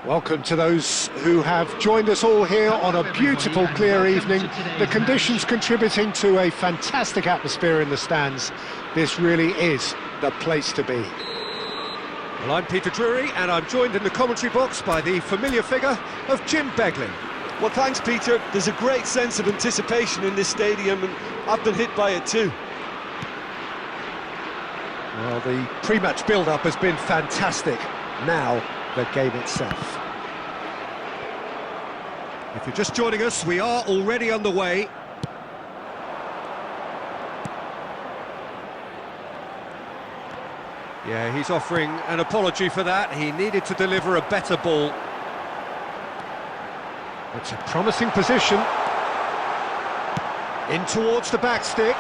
Welcome to those who have joined us all here on a beautiful, clear evening. The conditions contributing to a fantastic atmosphere in the stands. This really is the place to be. Well, I'm Peter Drury, and I'm joined in the commentary box by the familiar figure of Jim Beglin. Well, thanks, Peter. There's a great sense of anticipation in this stadium, and I've been hit by it too. Well, the pre-match build-up has been fantastic. Now, the game itself. If you're just joining us, we are already underway. Yeah, he's offering an apology for that. He needed to deliver a better ball. It's a promising position. In towards the back stick.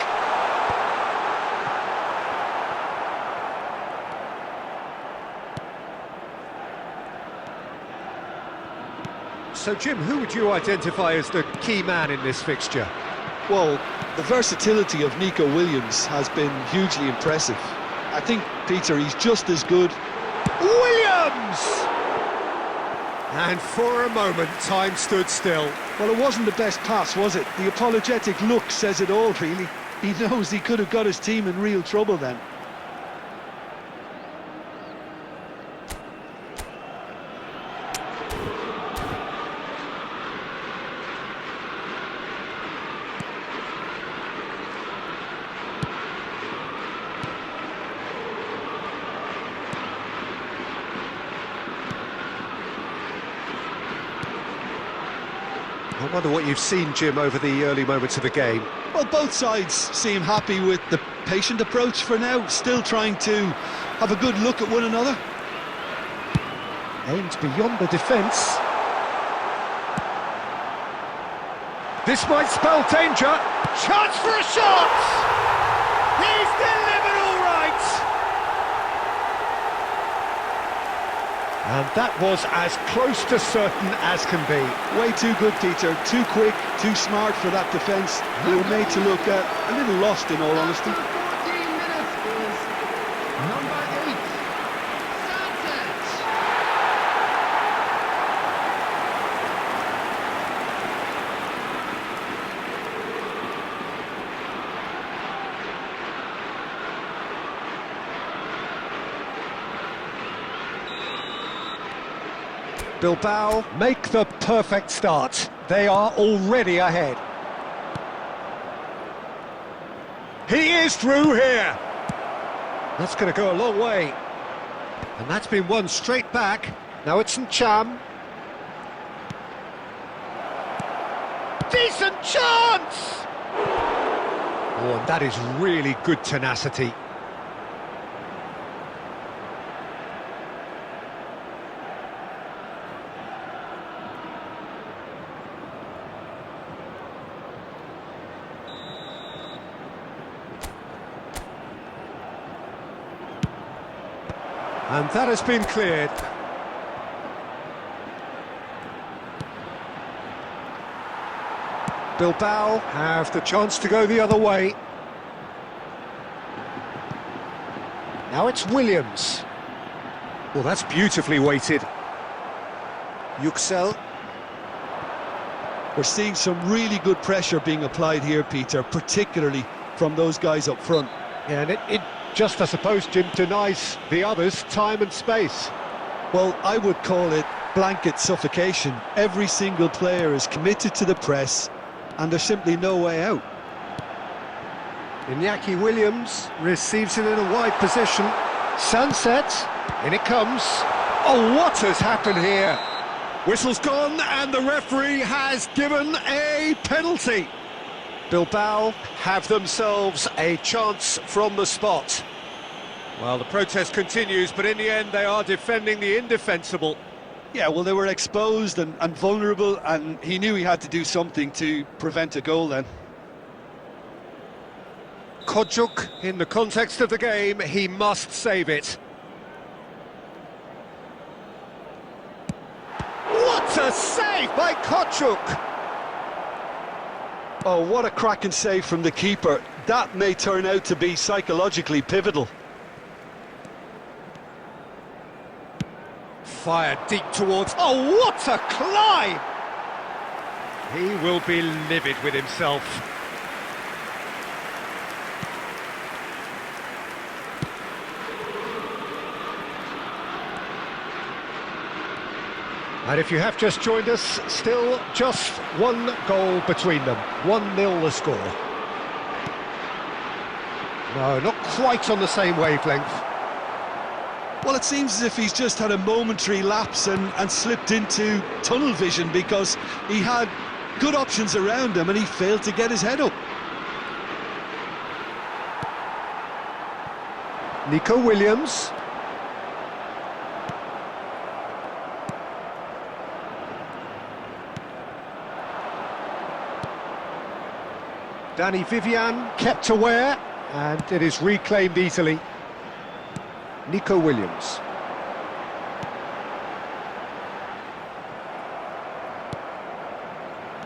So, Jim, who would you identify as the key man in this fixture? Well, the versatility of Nico Williams has been hugely impressive. I think, Peter, he's just as good. Williams! And for a moment, time stood still. Well, it wasn't the best pass, was it? The apologetic look says it all, really. He knows he could have got his team in real trouble then. I wonder what you've seen, Jim, over the early moments of the game. Well, both sides seem happy with the patient approach for now, still trying to have a good look at one another. Aimed beyond the defence. This might spell danger. Chance for a shot! He's delivered all right! And that was as close to certain as can be. Way too good, Peter. Too quick, too smart for that defence. We were made to look a little lost, in all honesty. 14 minutes is number 8, Sanchez. Bilbao make the perfect start. They are already ahead. He is through here. That's going to go a long way. And that's been won straight back. Now it's Cham. Decent chance! Oh, and that is really good tenacity. And that has been cleared. Bilbao have the chance to go the other way. Now it's Williams. Well, that's beautifully weighted. Yüksel. We're seeing some really good pressure being applied here, Peter, particularly from those guys up front. Yeah, and it just, I suppose, Jim, denies the others time and space. Well, I would call it blanket suffocation. Every single player is committed to the press, and there's simply no way out. Iñaki Williams receives it in a wide position. Sunset, in it comes. Oh, what has happened here? Whistle's gone, and the referee has given a penalty. Bilbao have themselves a chance from the spot. Well, the protest continues, but in the end they are defending the indefensible. Yeah, well, they were exposed and vulnerable, and he knew he had to do something to prevent a goal then. Kojuk, in the context of the game, he must save it. What a save by Kojuk! Oh, what a cracking save from the keeper. That may turn out to be psychologically pivotal. fired deep towards... Oh, what a climb! He will be livid with himself. And if you have just joined us, still just one goal between them. 1-0 the score. No, not quite on the same wavelength. Well, it seems as if he's just had a momentary lapse and slipped into tunnel vision, because he had good options around him and he failed to get his head up. Nico Williams. Danny Vivian kept aware, and it is reclaimed easily. Nico Williams.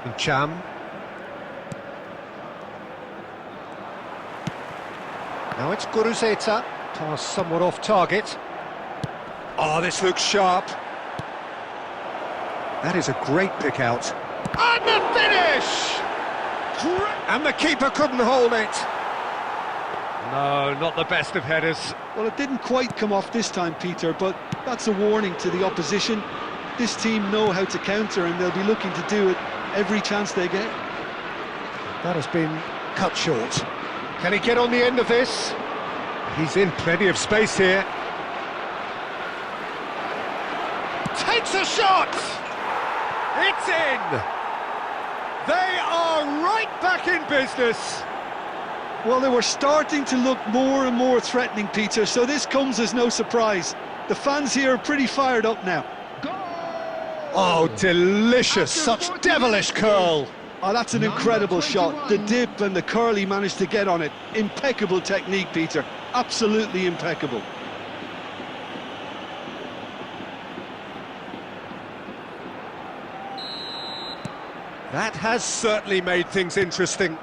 And Cham. Now it's Guruzeta. Pass somewhat off target. Oh, this looks sharp. That is a great pick out. And the finish! And the keeper couldn't hold it. No, not the best of headers. Well, it didn't quite come off this time, Peter, but that's a warning to the opposition. This team know how to counter, and they'll be looking to do it every chance they get. That has been cut short. Can he get on the end of this? He's in plenty of space here. Takes a shot! It's in! They are right back in business. Well, they were starting to look more and more threatening, Peter, so this comes as no surprise. The fans here are pretty fired up now. Oh, delicious, such devilish curl. Oh, that's an incredible shot. The dip and the curl he managed to get on it. Impeccable technique, Peter. Absolutely impeccable. That has certainly made things interesting.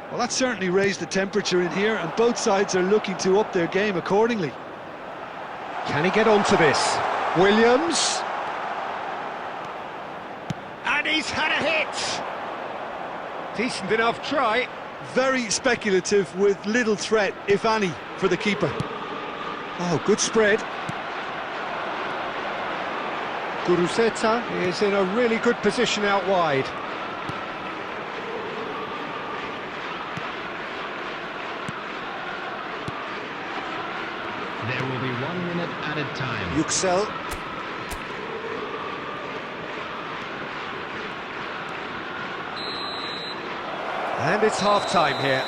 Well, that certainly raised the temperature in here, and both sides are looking to up their game accordingly. Can he get onto this? Williams. And he's had a hit! Decent enough try. Very speculative with little threat, if any, for the keeper. Oh, good spread. Guruzeta is in a really good position out wide. There will be 1 minute added time. Yüksel. And it's half-time here.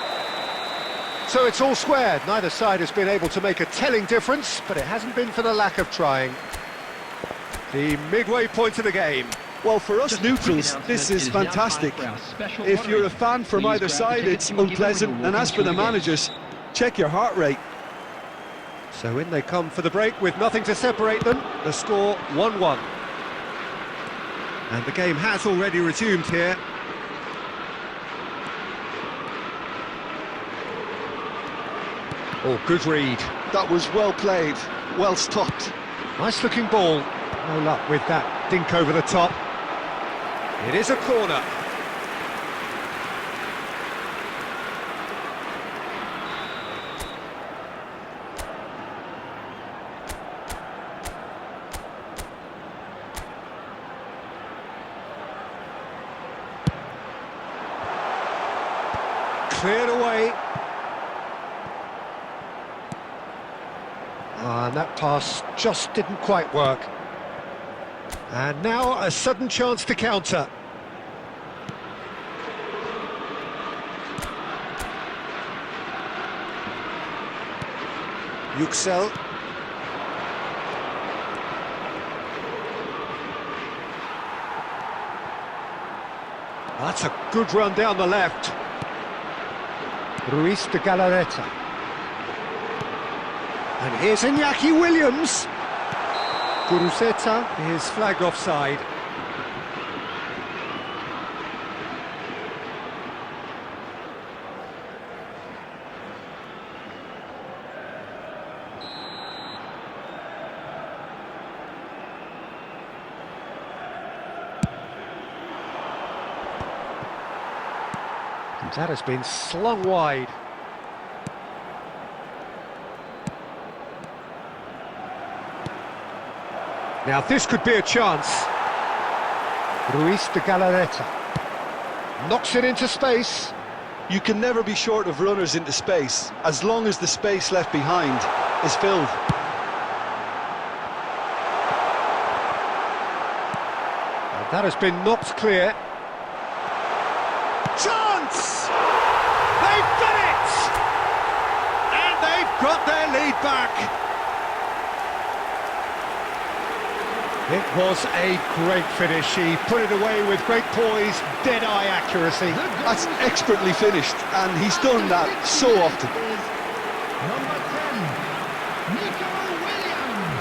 So it's all squared. Neither side has been able to make a telling difference, but it hasn't been for the lack of trying. The midway point of the game. Well, for us neutrals, this is fantastic. If you're a fan from either side, it's unpleasant, and as for the managers, check your heart rate. So in they come for the break with nothing to separate them. The score 1-1. And the game has already resumed here. Oh, good read. That was well played, well stopped. Nice looking ball. No luck with that dink over the top. It is a corner. Cleared away. And that pass just didn't quite work. And now a sudden chance to counter. Yüksel. That's a good run down the left. Ruiz de Galarreta. And here's Iñaki Williams. Guruzeta is flagged offside. That has been slung wide. Now this could be a chance. Ruiz de Galarreta knocks it into space. You can never be short of runners into space, as long as the space left behind is filled. And that has been knocked clear. Chance! They've done it! And they've got their lead back. It was a great finish. He put it away with great poise, dead-eye accuracy. That's expertly finished, and he's done that so often. Number 10, Nico Williams.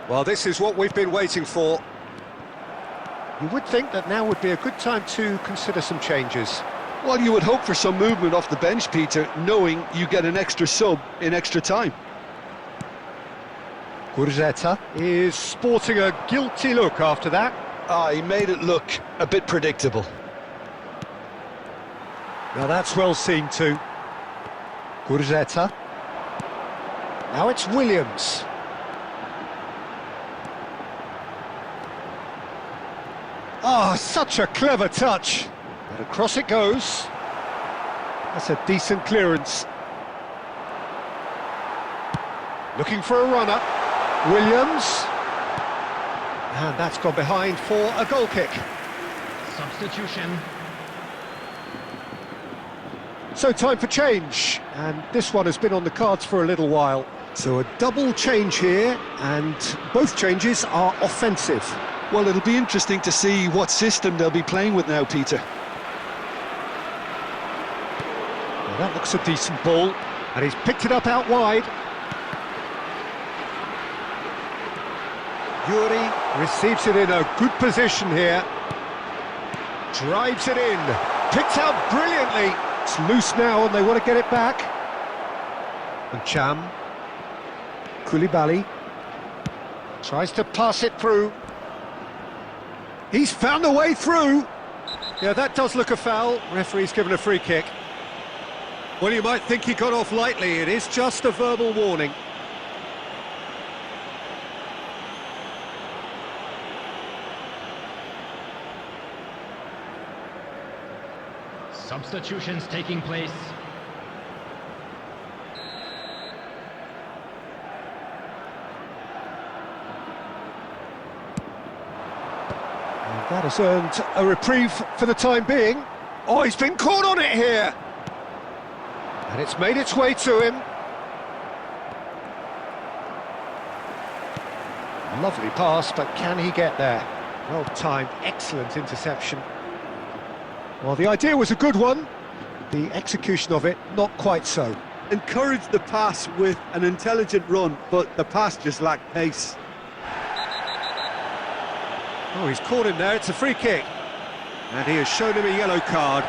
Well, this is what we've been waiting for. You would think that now would be a good time to consider some changes. Well, you would hope for some movement off the bench, Peter, knowing you get an extra sub in extra time. Gurzetta is sporting a guilty look after that. He made it look a bit predictable. Now that's well seen too. Gurzetta. Now it's Williams. Oh, such a clever touch. And across it goes. That's a decent clearance. Looking for a runner. Williams. And that's gone behind for a goal kick. Substitution. So time for change. And this one has been on the cards for a little while. So a double change here, and both changes are offensive. Well, it'll be interesting to see what system they'll be playing with now, Peter. Well, that looks a decent ball, and he's picked it up out wide. Yuri receives it in a good position here. Drives it in, picked out brilliantly. It's loose now, and they want to get it back. And Cham, Koulibaly, tries to pass it through. He's found a way through. Yeah, that does look a foul. Referee's given a free kick. Well, you might think he got off lightly. It is just a verbal warning. Substitutions taking place. That has earned a reprieve for the time being. Oh, he's been caught on it here. And it's made its way to him. Lovely pass, but can he get there? Well timed, excellent interception. Well, the idea was a good one. The execution of it, not quite so. Encouraged the pass with an intelligent run, but the pass just lacked pace. Oh, he's caught him there. It's a free kick. And he has shown him a yellow card.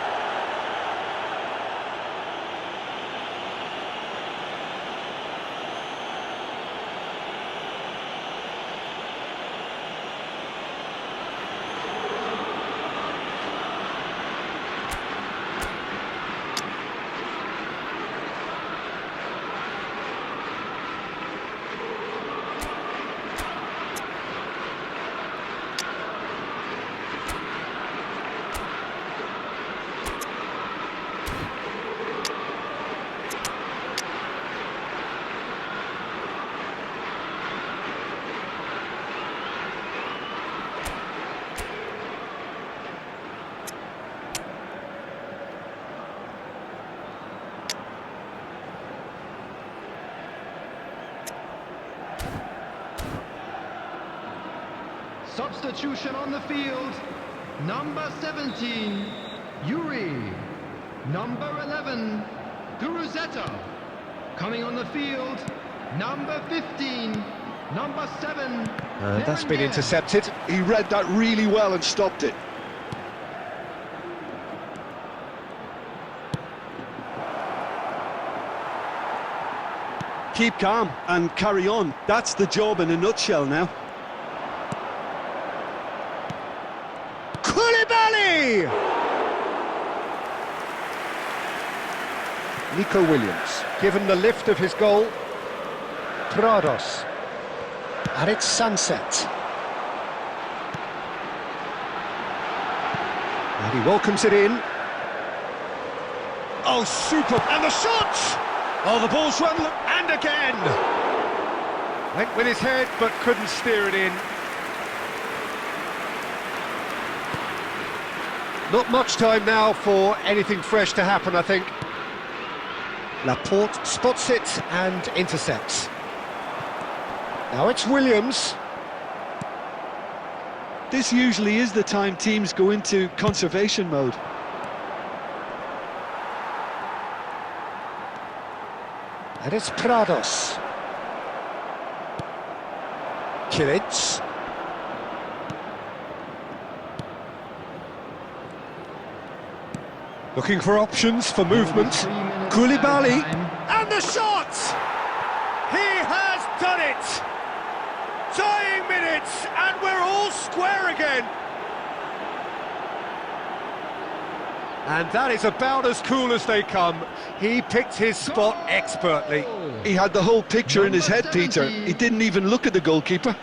Substitution on the field. Number 17, Yuri. Number 11, Gurzetta. Coming on the field, number 15, number 7. That's been intercepted. He read that really well and stopped it. keep calm and carry on. That's the job in a nutshell now. Koulibaly! Nico Williams, given the lift of his goal. Prados. And it's Sunset. And he welcomes it in. Oh, super! And the shot! Oh, the ball's run, and again! Went with his head, but couldn't steer it in. Not much time now for anything fresh to happen, I think. Laporte spots it and intercepts. Now it's Williams. This usually is the time teams go into conservation mode. And it's Prados. Kilic. Looking for options for movement. Koulibaly. And the shot! He has done it! Dying minutes, and we're all square again. And that is about as cool as they come. He picked his spot expertly. He had the whole picture in his head, Peter. He didn't even look at the goalkeeper.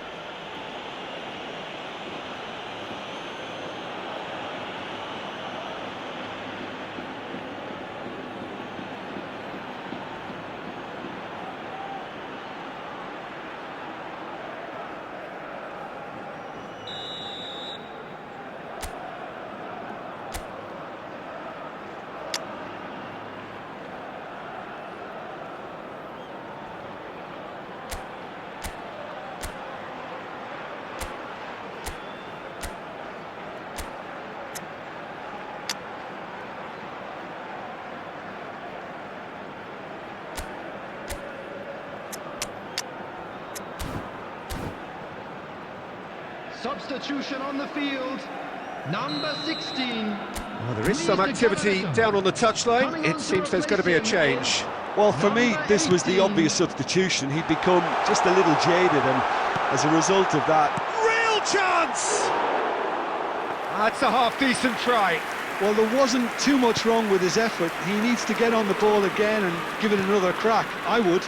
Substitution on the field, number 16. Well, there is some activity down on the touchline. It seems there's going to be a change. Well, for me, this was the obvious substitution. He'd become just a little jaded, and as a result of that... Real chance! That's a half-decent try. Well, there wasn't too much wrong with his effort. He needs to get on the ball again and give it another crack. I would.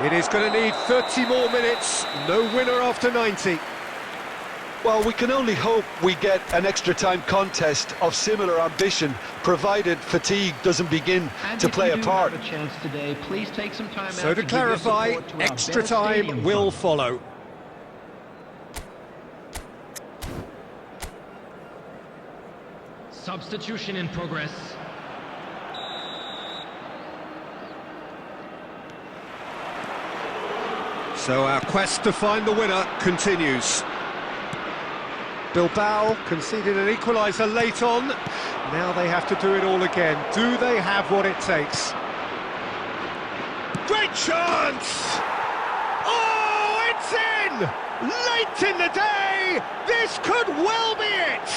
It is going to need 30 more minutes. No winner after 90. Well, we can only hope we get an extra time contest of similar ambition, provided fatigue doesn't begin to play a part. Have a chance today, please take some time So out to give your clarify, support to our extra best time stadium will fund. follow. Substitution in progress. So our quest to find the winner continues. Bilbao conceded an equaliser late on. Now they have to do it all again. Do they have what it takes? Great chance! Oh, it's in! Late in the day! This could well be it!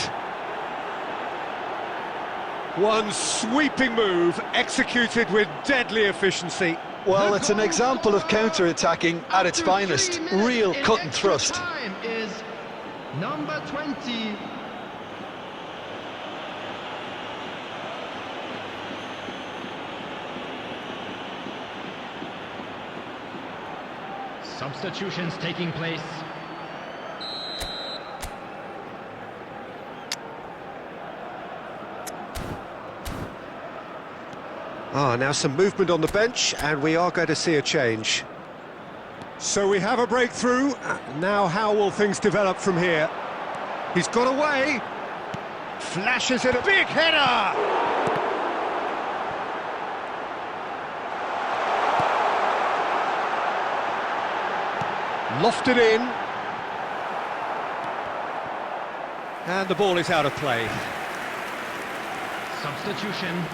One sweeping move executed with deadly efficiency. Well, it's an example of counter-attacking at its finest. Real cut and thrust. Time is number 20. Substitutions taking place. Now some movement on the bench, and we are going to see a change. So we have a breakthrough. Now how will things develop from here? He's got away. Flashes it, a big header! Lofted in. And the ball is out of play. Substitution.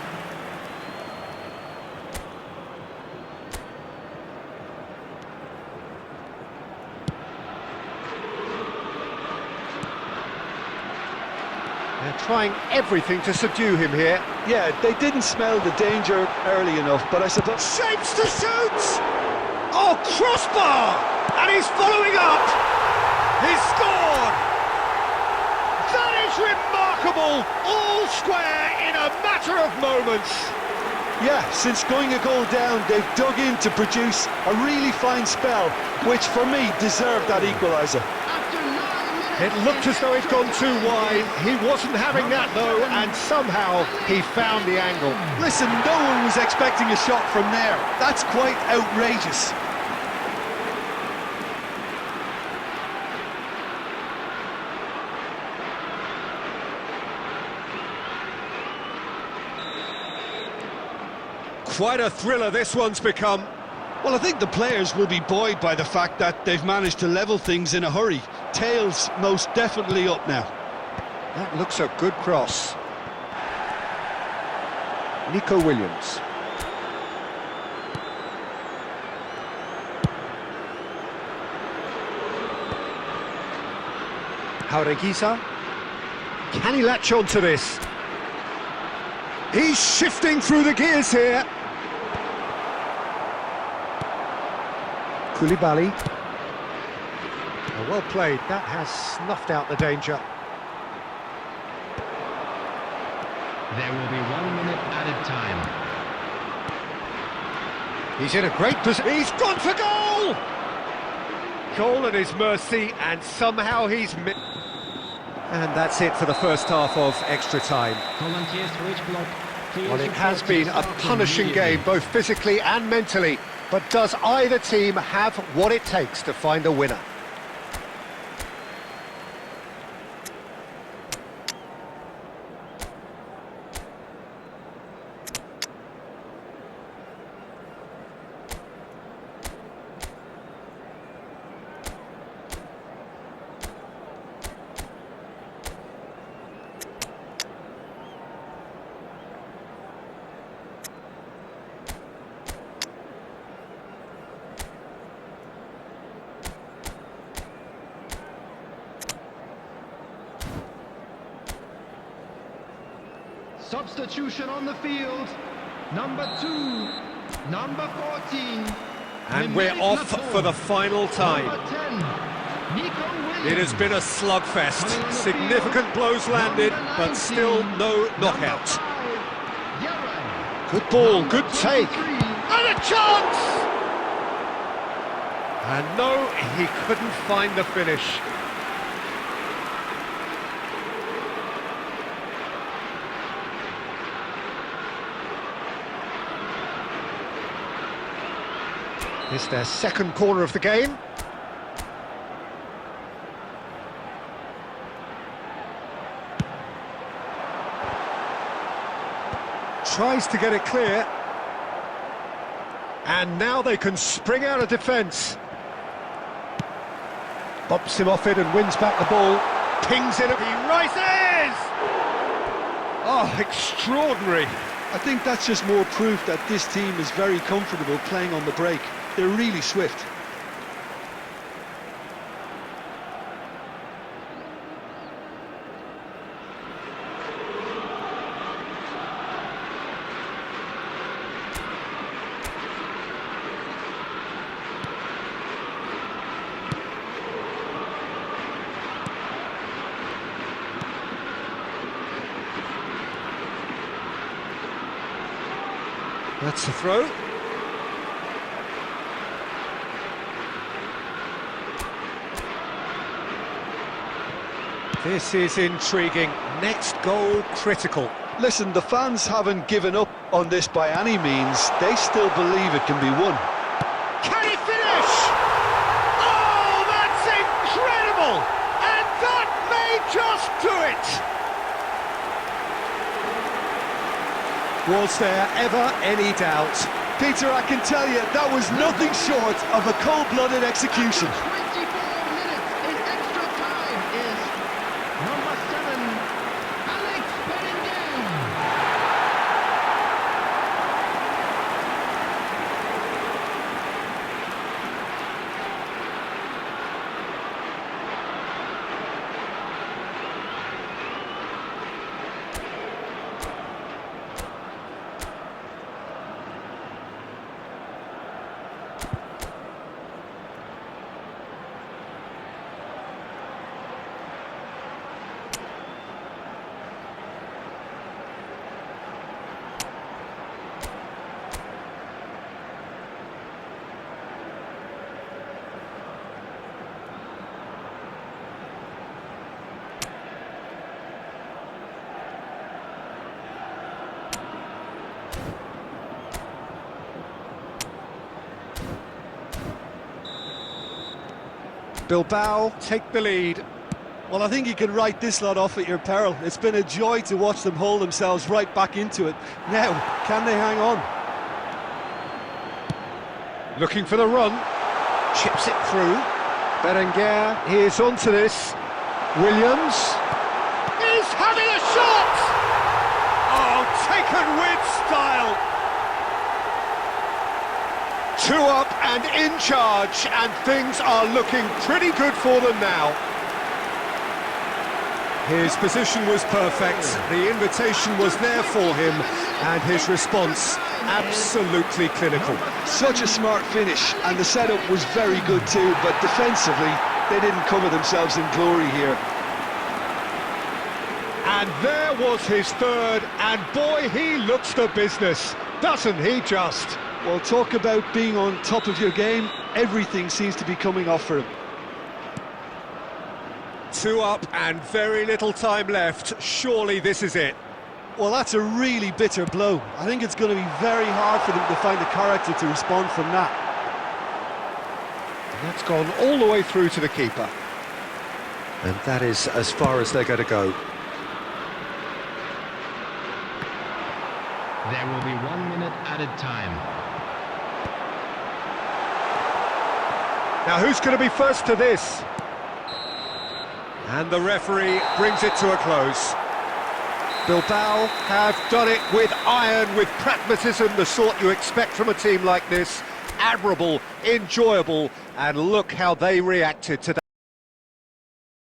trying everything to subdue him here. Yeah, they didn't smell the danger early enough, but I suppose... Shapes to shoot! Oh, crossbar! And he's following up! He's scored! That is remarkable! All square in a matter of moments. Yeah, since going a goal down, they've dug in to produce a really fine spell, which for me deserved that equaliser. It looked as though it'd gone too wide. He wasn't having that though, and somehow he found the angle. Listen, no one was expecting a shot from there. That's quite outrageous. Quite a thriller this one's become. Well, I think the players will be buoyed by the fact that they've managed to level things in a hurry. Tails most definitely up now. That looks a good cross. Nico Williams. Jaureguisa. Can he latch on to this? He's shifting through the gears here. Koulibaly. Well played, that has snuffed out the danger. There will be 1 minute added time. He's in a great position. He's gone for goal! Goal at his mercy, and somehow he's... And that's it for the first half of extra time. Volunteers for each block. Well, it has been a punishing game, both physically and mentally. But does either team have what it takes to find a winner? Substitution on the field. Number 2, number 14. And we're off for the final time. Number 10, Nico Williams. It has been a slugfest. Significant blows landed, but still no knockout. Good ball, good take. And a chance! And no, he couldn't find the finish. It's their second corner of the game. Tries to get it clear. And now they can spring out of defence. Bops him off it and wins back the ball. Pings it, he rises! Oh, extraordinary. I think that's just more proof that this team is very comfortable playing on the break. They're really swift. That's the throw. This is intriguing. Next goal critical. Listen, the fans haven't given up on this by any means. They still believe it can be won. Can he finish? Oh, that's incredible! And that may just do it! Was there ever any doubt? Peter, I can tell you, that was nothing short of a cold-blooded execution. 24 minutes in extra time is number 7, Alex Bellingham. Bilbao take the lead. Well, I think you can write this lot off at your peril. It's been a joy to watch them hold themselves right back into it. Now, can they hang on? Looking for the run. Chips it through. Berenguer, he's onto this. Williams. He's having a shot! Oh, taken with style. 2 up and in charge, and things are looking pretty good for them now. His position was perfect, the invitation was there for him, and his response absolutely clinical. Such a smart finish, and the setup was very good too, but defensively, they didn't cover themselves in glory here. And there was his third, and boy, he looks the business, doesn't he just? Well, talk about being on top of your game, everything seems to be coming off for him. 2 up and very little time left. Surely this is it. Well, that's a really bitter blow. I think it's going to be very hard for them to find the character to respond from that. And that's gone all the way through to the keeper. And that is as far as they're going to go. There will be 1 minute added time. Now who's going to be first to this? And the referee brings it to a close. Bilbao have done it with iron, with pragmatism, the sort you expect from a team like this. Admirable, enjoyable, and look how they reacted to that.